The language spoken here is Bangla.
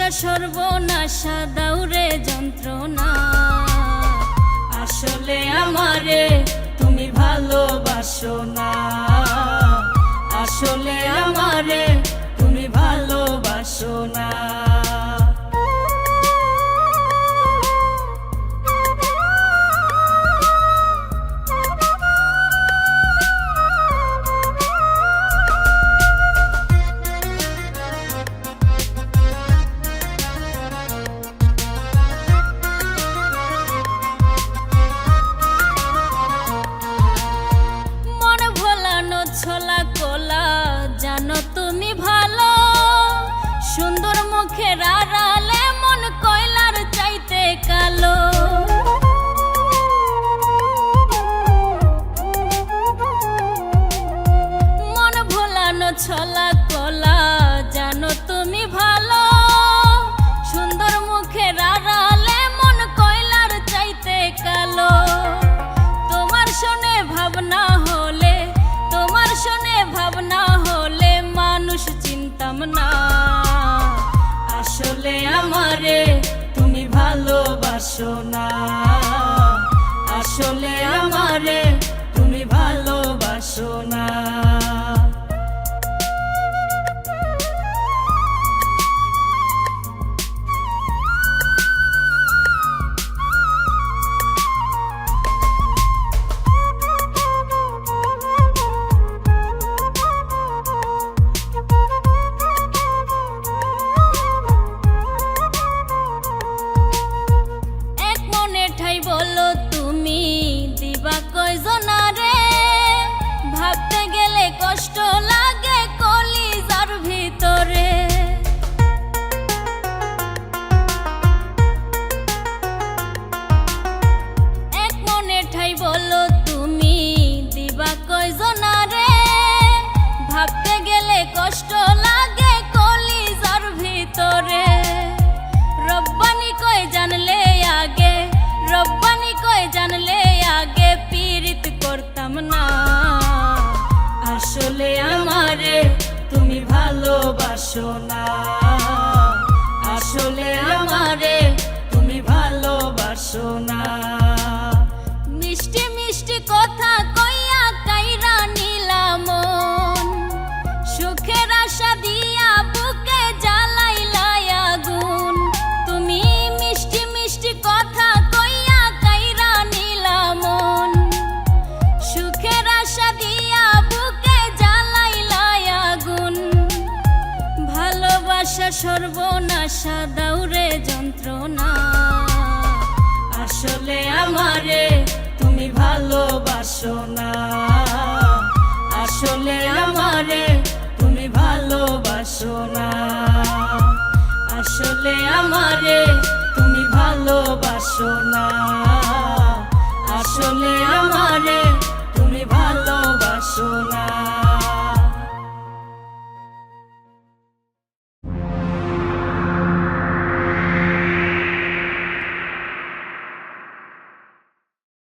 ভালোবাসা সর্বনাশা দাউরে যন্ত্রণা। আসলে আমারে তুমি ভালোবাসো না, আসলে আমারে তুমি ভালোবাসো না। ছোলা কোলা জানো তুমি ভালো, সুন্দর মুখের আড়ালে মন কয়লার চাইতে কালো। মন ভোলানো ছোলা কোলা জানো তুমি ভালো, সুন্দর মুখের আড়ালে মন কয়লার চাইতে কালো। তোমার শুনে ভাবনা হলে, তোমার শুনে ভাবনা হলে মানুষ চিনতাম না। আসলে আমারে তুমি ভালোবাসো না, আসলে আমারে তুমি ভালোবাসো না। বলো তুমি দিবা কয়জনারে, ভাবতে গেলে কষ্ট লাগে কলিজার ভিতরে। এক মনে ঠাই বলো তুমি দিবা কয়জনারে, ভাবতে গেলে কষ্ট লাগে কলিজার ভিতরে। রব্বানি কয় জানলে আগে, রব্বানি কয় জানলে আগে পীড়িত করতাম না। আসলে আমারে তুমি ভালোবাসো না, আসলে আমারে তুমি ভালোবাসো না। মিষ্টি মিষ্টি কথা কইয়া কাইরা নিলাম মন, সুখের আশা দিয়া বুকে জ্বালাইলা আগুন। তুমি মিষ্টি মিষ্টি কথা কইয়া কাইরা নিলাম মন, সুখের আশা দিয়া বুকে জ্বালাইলা আগুন। ভালোবাসা সর্বনাশা দাউরে যন্ত্রণা। আসলে আমারে তুমি ভালোবাসো না, আসলে আমারে তুমি ভালোবাসো না, আসলে আমারে তুমি ভালোবাসো না, আসলে আমারে